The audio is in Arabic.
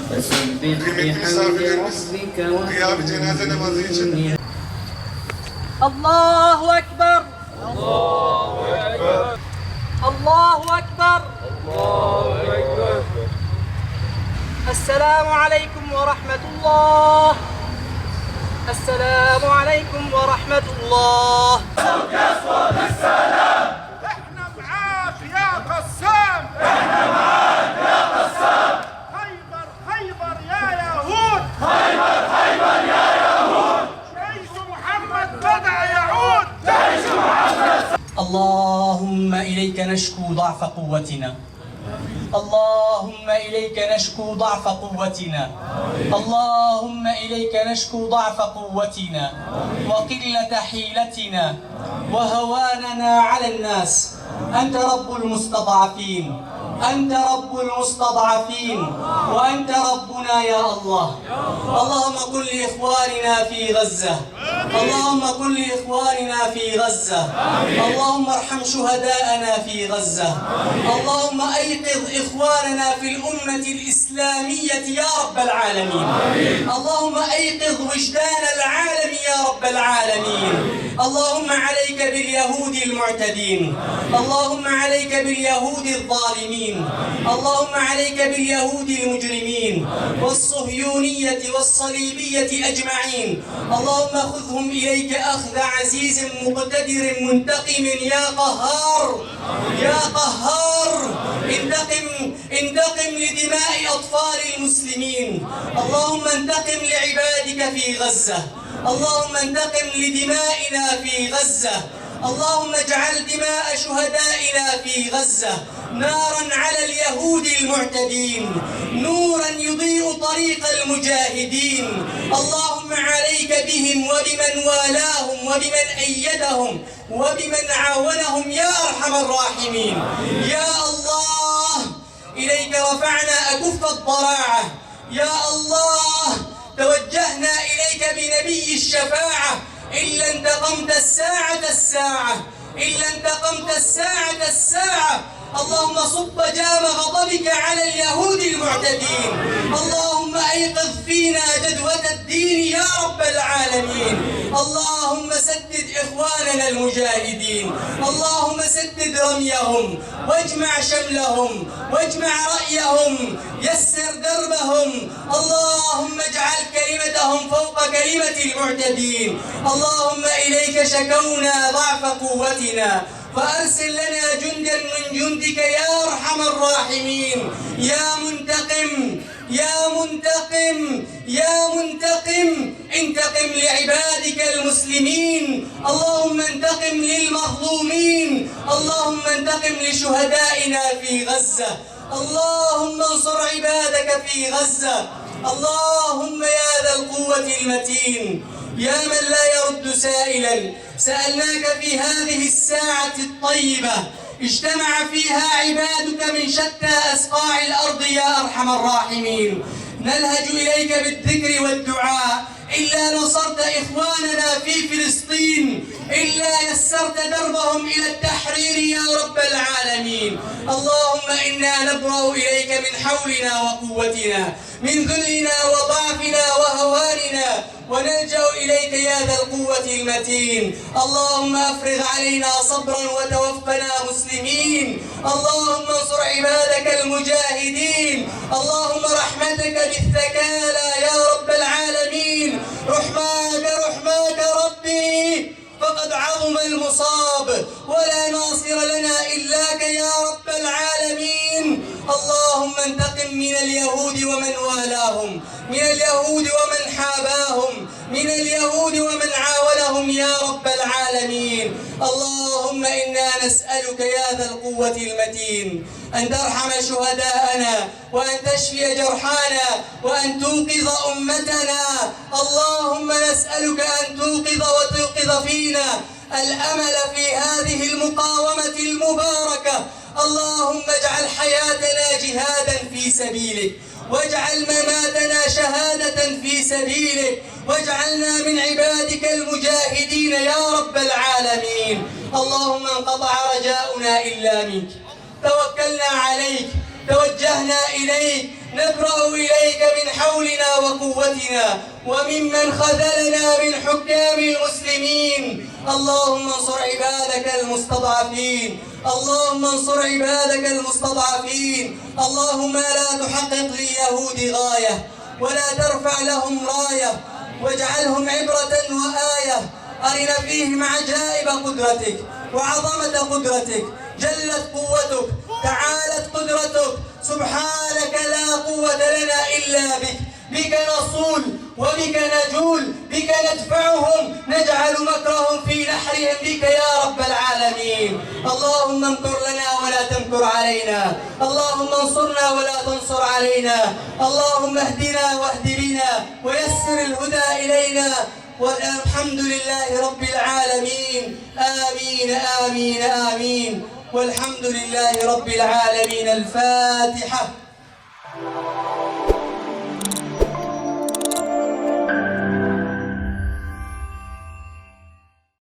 فسبح بحمد ربك وكن. الله أكبر الله أكبر. السلام عليكم ورحمة الله. السلام عليكم ورحمة الله. يصون السلام. احنا معاك يا قسام. احنا معاك يا قسام. خيبر خيبر يا يهود. خيبر خيبر يا يهود. جيش محمد بدأ يعود. جيش محمد. اللهم إليك نشكو ضعف قوتنا. اللهم إليك نشكو ضعف قوتنا. اللهم إليك نشكو ضعف قوتنا وقلة حيلتنا وهواننا على الناس. أنت رب المستضعفين، أنت رب المستضعفين، وأنت ربنا يا الله. اللهم قل لإخواننا في غزة، اللهم قل لإخواننا في غزة، اللهم ارحم شهداءنا في غزة، اللهم أيقظ إخواننا في الأمة الإسلامية يا رب العالمين. اللهم أيقظ وجدان العالم يا رب العالمين. اللهم عليك باليهود المعتدين، اللهم عليك باليهود الظالمين، اللهم عليك باليهود المجرمين والصهيونية والصليبية أجمعين. اللهم خذهم إليك أخذ عزيز مقتدر منتقم يا قهار يا قهار. انتقم لدماء أطفال المسلمين. اللهم انتقم لعبادك في غزة. اللهم انتقم لدمائنا في غزة. اللهم اجعل دماء شهدائنا في غزة نارا على اليهود المعتدين، نورا يضيء طريق المجاهدين. اللهم عليك بهم وبمن والاهم وبمن أيدهم وبمن عاونهم يا أرحم الراحمين. يا الله إليك رفعنا أكف الضراعة. يا الله توجهنا إليك بنبي الشفاعة. إلا انتقمت الساعة إلا انتقمت الساعة. اللهم صب جام غضبك على اليهود المعتدين. اللهم أيقظ فينا جدوى الدين يا رب العالمين. اللهم سدد إخواننا المجاهدين. اللهم سدد رميهم واجمع شملهم واجمع رأيهم، يسر دربهم. اللهم اجعل كلمتهم فوق كلمة المعتدين. اللهم إليك شكونا ضعف قوتنا فأرسل لنا جندا من جندك يا أرحم الراحمين. يا منتقم يا منتقم يا منتقم، انتقم لعبادك المسلمين. اللهم انتقم للمظلومين. اللهم انتقم لشهدائنا في غزة. اللهم انصر عبادك في غزة. اللهم يا ذا القوة المتين، يا من لا يرد سائلا، سألناك في هذه الساعة الطيبة اجتمع فيها عبادك من شتى أسقاع الأرض يا أرحم الراحمين. نلهج إليك بالذكر والدعاء. إلا نصرت إخواننا في فلسطين، إلا يسرت دربهم إلى التحرير يا رب العالمين. اللهم إنا نبرأ إليك من حولنا وقوتنا، من ذلنا وضعفنا وهواننا، ونلجأ إليك يا ذا القوة المتين. اللهم أفرغ علينا صبرا وتوفنا مسلمين. اللهم انصر عبادك المجاهدين. اللهم رحمتك بالثكالى يا رب العالمين. رحماك ربي، فقد عظم المصاب ولا ناصر لنا إلاك يا رب العالمين. اللهم انتقم من اليهود ومن والاهم، من اليهود ومن حاباهم، من اليهود ومن عاونهم يا رب العالمين. اللهم إنا نسألك يا ذا القوة المتين أن ترحم شهداءنا وأن تشفي جرحانا وأن توقظ أمتنا. اللهم نسألك أن توقظ وتوقظ فينا الأمل في هذه المقاومة المباركة. اللهم اجعل حياتنا جهادا في سبيلك، واجعل مماتنا شهادة في سبيلك، واجعلنا من عبادك المجاهدين يا رب العالمين. اللهم انقطع رجاؤنا إلا منك، توكلنا عليك، توجهنا إليك، نبرأ إليك من حولنا وقوتنا وممن خذلنا من حكام المسلمين. اللهم انصر عبادك المستضعفين، اللهم انصر عبادك المستضعفين. اللهم لا تحقق لليهود غاية ولا ترفع لهم راية، واجعلهم عبرة وآية. أرنا فيهم عجائب قدرتك وعظمة قدرتك، جلت قوتك، تعالت قدرتك. سبحانك لا قوة لنا إلا بك، بك نصول وبك نجول، بك ندفعهم، نجعل مكرهم في نحرهم بك يا رب العالمين. اللهم امكر لنا ولا تمكر علينا، اللهم انصرنا ولا تنصر علينا، اللهم اهدنا واهد بنا ويسر الهدى إلينا، والحمد لله رب العالمين. آمين آمين آمين، والحمد لله رب العالمين. الفاتحة.